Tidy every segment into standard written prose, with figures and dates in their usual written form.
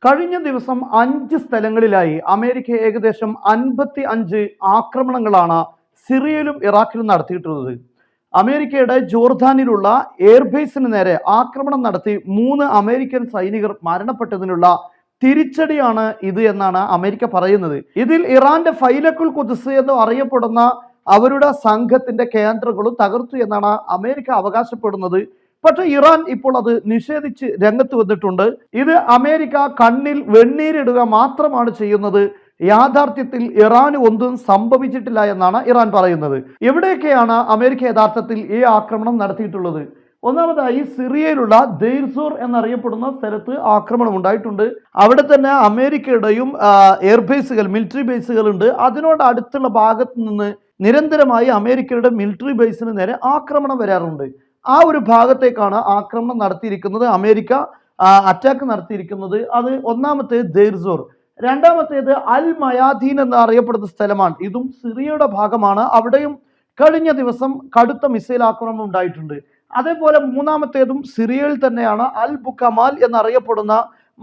കഴിഞ്ഞ ദിവസം 5 സ്ഥലങ്ങളിലായി അമേരിക്ക ഏകദേശം 55 ആക്രമണങ്ങളാണ് സിറിയയിലും ഇറാഖിലും നടത്തിയിട്ടുള്ളത്. അമേരിക്കയുടെ ജോർദാനിലുള്ള എയർബേസിന് നേരെ ആക്രമണം നടത്തി 3 അമേരിക്കൻ സൈനികർ മരണപ്പെട്ടതിനുള്ള തിരിച്ചടിയാണ് ഇത് എന്നാണ് അമേരിക്ക പറയുന്നത്. ഇതിൽ ഇറാന്റെ ഫൈലക്കുൽ ഖുദ്സ് എന്ന് അറിയപ്പെടുന്ന അവരുടെ സംഘത്തിന്റെ കേന്ദ്രങ്ങളും തകർത്തു എന്നാണ് അമേരിക്ക അവകാശപ്പെടുന്നത്. പക്ഷെ ഇറാൻ ഇപ്പോൾ അത് നിഷേധിച്ച് രംഗത്ത് വന്നിട്ടുണ്ട്. ഇത് അമേരിക്ക കണ്ണിൽ വെണ്ണീരിടുക മാത്രമാണ് ചെയ്യുന്നത്. യാഥാർത്ഥ്യത്തിൽ ഇറാന് ഒന്നും സംഭവിച്ചിട്ടില്ല എന്നാണ് ഇറാൻ പറയുന്നത്. എവിടെയൊക്കെയാണ് അമേരിക്ക യഥാർത്ഥത്തിൽ ഈ ആക്രമണം നടത്തിയിട്ടുള്ളത്? ഒന്നാമതായി സിറിയയിലുള്ള ദെയ്ർസോർ എന്നറിയപ്പെടുന്ന സ്ഥലത്ത് ആക്രമണം ഉണ്ടായിട്ടുണ്ട്. അവിടെ തന്നെ അമേരിക്കയുടെയും എയർബേസുകൾ, മിലിറ്ററി ബേസുകൾ ഉണ്ട്. അതിനോട് അടുത്തുള്ള ഭാഗത്ത് നിന്ന് നിരന്തരമായി അമേരിക്കയുടെ മിലിറ്ററി ബേസിന് നേരെ ആക്രമണം വരാറുണ്ട്. ആ ഒരു ഭാഗത്തേക്കാണ് ആക്രമണം നടത്തിയിരിക്കുന്നത്, അമേരിക്ക അറ്റാക്ക് നടത്തിയിരിക്കുന്നത്. അത് ഒന്നാമത്തേത് ദെയ്ർസോർ, രണ്ടാമത്തേത് അൽ മയാദീൻ എന്ന് അറിയപ്പെടുന്ന സ്ഥലമാണ്. ഇതും സിറിയയുടെ ഭാഗമാണ്. അവിടെയും കഴിഞ്ഞ ദിവസം കടുത്ത മിസൈൽ ആക്രമണം ഉണ്ടായിട്ടുണ്ട്. അതേപോലെ മൂന്നാമത്തേതും സിറിയയിൽ തന്നെയാണ്, അൽ ബുക്കമാൽ എന്നറിയപ്പെടുന്ന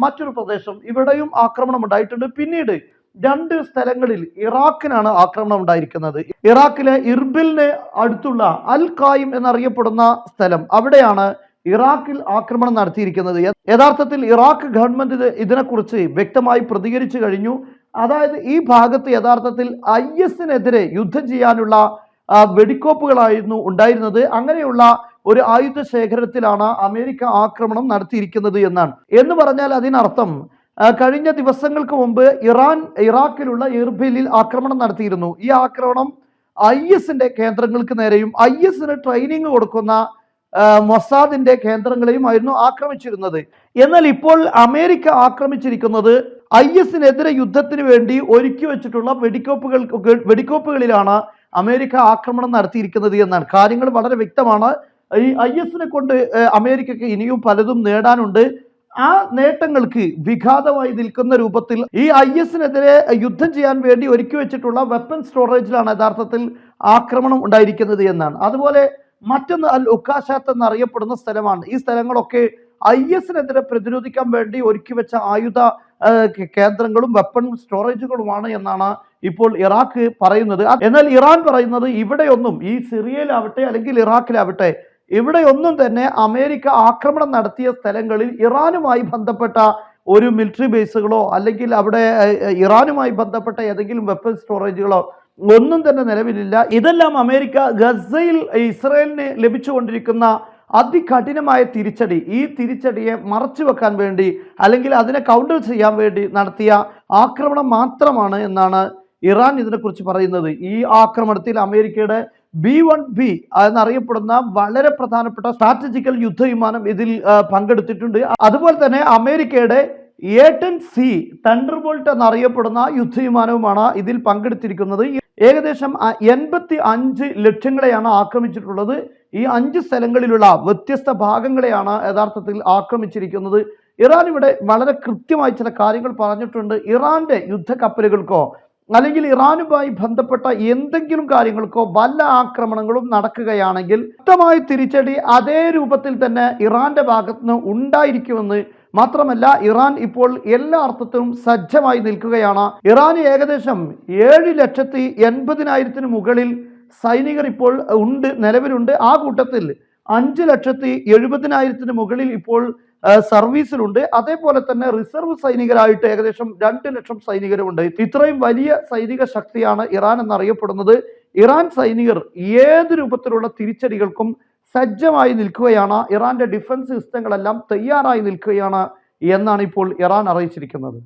മറ്റൊരു പ്രദേശം. ഇവിടെയും ആക്രമണം ഉണ്ടായിട്ടുണ്ട്. പിന്നീട് 2 സ്ഥലങ്ങളിൽ ഇറാഖിനാണ് ആക്രമണം ഉണ്ടായിരിക്കുന്നത്. ഇറാഖിലെ ഇർബിലിന് അടുത്തുള്ള അൽ ഖായിം എന്നറിയപ്പെടുന്ന സ്ഥലം, അവിടെയാണ് ഇറാഖിൽ ആക്രമണം നടത്തിയിരിക്കുന്നത്. യഥാർത്ഥത്തിൽ ഇറാഖ് ഗവൺമെന്റ് ഇതിനെക്കുറിച്ച് വ്യക്തമായി പ്രതികരിച്ചു കഴിഞ്ഞു. അതായത് ഈ ഭാഗത്ത് യഥാർത്ഥത്തിൽ IS-നെതിരെ യുദ്ധം ചെയ്യാനുള്ള വെടിക്കോപ്പുകളായിരുന്നു ഉണ്ടായിരുന്നത്. അങ്ങനെയുള്ള ഒരു ആയുധ ശേഖരത്തിലാണ് അമേരിക്ക ആക്രമണം നടത്തിയിരിക്കുന്നത് എന്നാണ്. എന്ന് പറഞ്ഞാൽ അതിനർത്ഥം കഴിഞ്ഞ ദിവസങ്ങൾക്ക് മുമ്പ് ഇറാൻ ഇറാഖിലുള്ള ഇർബിലിൽ ആക്രമണം നടത്തിയിരുന്നു. ഈ ആക്രമണം IS-ന്റെ കേന്ദ്രങ്ങൾക്ക് നേരെയും IS-ന് ട്രെയിനിങ് കൊടുക്കുന്ന മൊസാദിന്റെ കേന്ദ്രങ്ങളെയുമായിരുന്നു ആക്രമിച്ചിരുന്നത്. എന്നാൽ ഇപ്പോൾ അമേരിക്ക ആക്രമിച്ചിരിക്കുന്നത് IS-നെതിരെ യുദ്ധത്തിന് വേണ്ടി ഒരുക്കി വെച്ചിട്ടുള്ള വെടിക്കോപ്പുകളിലാണ് അമേരിക്ക ആക്രമണം നടത്തിയിരിക്കുന്നത് എന്നാണ്. കാര്യങ്ങൾ വളരെ വ്യക്തമാണ്. ഈ IS-നെ കൊണ്ട് അമേരിക്കക്ക് ഇനിയും പലതും നേടാനുണ്ട്. ആ നേട്ടങ്ങൾക്ക് വിഘാതമായി നിൽക്കുന്ന രൂപത്തിൽ ഈ IS-നെതിരെ യുദ്ധം ചെയ്യാൻ വേണ്ടി ഒരുക്കി വെച്ചിട്ടുള്ള വെപ്പൺ സ്റ്റോറേജിലാണ് യഥാർത്ഥത്തിൽ ആക്രമണം ഉണ്ടായിരിക്കുന്നത് എന്നാണ്. അതുപോലെ മറ്റൊന്ന് അൽ ഉക്കാശാത്ത് എന്നറിയപ്പെടുന്ന സ്ഥലമാണ്. ഈ സ്ഥലങ്ങളൊക്കെ IS-നെതിരെ പ്രതിരോധിക്കാൻ വേണ്ടി ഒരുക്കി വെച്ച ആയുധ കേന്ദ്രങ്ങളും വെപ്പൺ സ്റ്റോറേജുകളുമാണ് എന്നാണ് ഇപ്പോൾ ഇറാഖ് പറയുന്നത്. എന്നാൽ ഇറാൻ പറയുന്നത് ഇവിടെയൊന്നും, ഈ സിറിയയിലാവട്ടെ അല്ലെങ്കിൽ ഇറാഖിലാവട്ടെ, ഇവിടെയൊന്നും തന്നെ അമേരിക്ക ആക്രമണം നടത്തിയ സ്ഥലങ്ങളിൽ ഇറാനുമായി ബന്ധപ്പെട്ട ഒരു മിലിറ്ററി ബേസുകളോ അല്ലെങ്കിൽ അവിടെ ഇറാനുമായി ബന്ധപ്പെട്ട ഏതെങ്കിലും വെപ്പൺ സ്റ്റോറേജുകളോ ഒന്നും തന്നെ നിലവിലില്ല. ഇതെല്ലാം അമേരിക്ക ഗസയിൽ ഇസ്രായേലിന് ലഭിച്ചുകൊണ്ടിരിക്കുന്ന അതികഠിനമായ തിരിച്ചടി, ഈ തിരിച്ചടിയെ മറച്ചു വെക്കാൻ വേണ്ടി അല്ലെങ്കിൽ അതിനെ കൗണ്ടർ ചെയ്യാൻ വേണ്ടി നടത്തിയ ആക്രമണം മാത്രമാണ് എന്നാണ് ഇറാൻ ഇതിനെക്കുറിച്ച് പറയുന്നത്. ഈ ആക്രമണത്തിൽ അമേരിക്കയുടെ B-1B എന്നറിയപ്പെടുന്ന വളരെ പ്രധാനപ്പെട്ട സ്ട്രാറ്റജിക്കൽ യുദ്ധവിമാനം ഇതിൽ പങ്കെടുത്തിട്ടുണ്ട്. അതുപോലെ തന്നെ അമേരിക്കയുടെ A-10C തണ്ടർബോൾട്ട് എന്നറിയപ്പെടുന്ന യുദ്ധവിമാനവുമാണ് ഇതിൽ പങ്കെടുത്തിരിക്കുന്നത്. ഏകദേശം 85 ലക്ഷ്യങ്ങളെയാണ് ആക്രമിച്ചിട്ടുള്ളത്. ഈ 5 സ്ഥലങ്ങളിലുള്ള വ്യത്യസ്ത ഭാഗങ്ങളെയാണ് യഥാർത്ഥത്തിൽ ആക്രമിച്ചിരിക്കുന്നത്. ഇറാൻ ഇവിടെ വളരെ കൃത്യമായി ചില കാര്യങ്ങൾ പറഞ്ഞിട്ടുണ്ട്. ഇറാന്റെ യുദ്ധക്കപ്പലുകൾക്കോ അല്ലെങ്കിൽ ഇറാനുമായി ബന്ധപ്പെട്ട എന്തെങ്കിലും കാര്യങ്ങൾക്കോ വല്ല ആക്രമണങ്ങളും നടക്കുകയാണെങ്കിൽ വ്യക്തമായ തിരിച്ചടി അതേ രൂപത്തിൽ തന്നെ ഇറാന്റെ ഭാഗത്തുനിന്ന് ഉണ്ടായിരിക്കുമെന്ന് മാത്രമല്ല, ഇറാൻ ഇപ്പോൾ എല്ലാ അർത്ഥത്തിലും സജ്ജമായി നിൽക്കുകയാണ്. ഇറാൻ ഏകദേശം 7,80,000 മുകളിൽ സൈനികർ ഇപ്പോൾ ഉണ്ട്, നിലവിലുണ്ട്. ആ കൂട്ടത്തിൽ 5,70,000 മുകളിൽ ഇപ്പോൾ സർവീസിലുണ്ട്. അതേപോലെ തന്നെ റിസർവ് സൈനികരായിട്ട് ഏകദേശം 2 ലക്ഷം സൈനികരുമുണ്ട്. ഇത്രയും വലിയ സൈനിക ശക്തിയാണ് ഇറാൻ എന്നറിയപ്പെടുന്നത്. ഇറാൻ സൈനികർ ഏത് രൂപത്തിലുള്ള തിരിച്ചടികൾക്കും സജ്ജമായി നിൽക്കുകയാണ്. ഇറാന്റെ ഡിഫൻസ് സിസ്റ്റങ്ങളെല്ലാം തയ്യാറായി നിൽക്കുകയാണ് എന്നാണ് ഇപ്പോൾ ഇറാൻ അറിയിച്ചിരിക്കുന്നത്.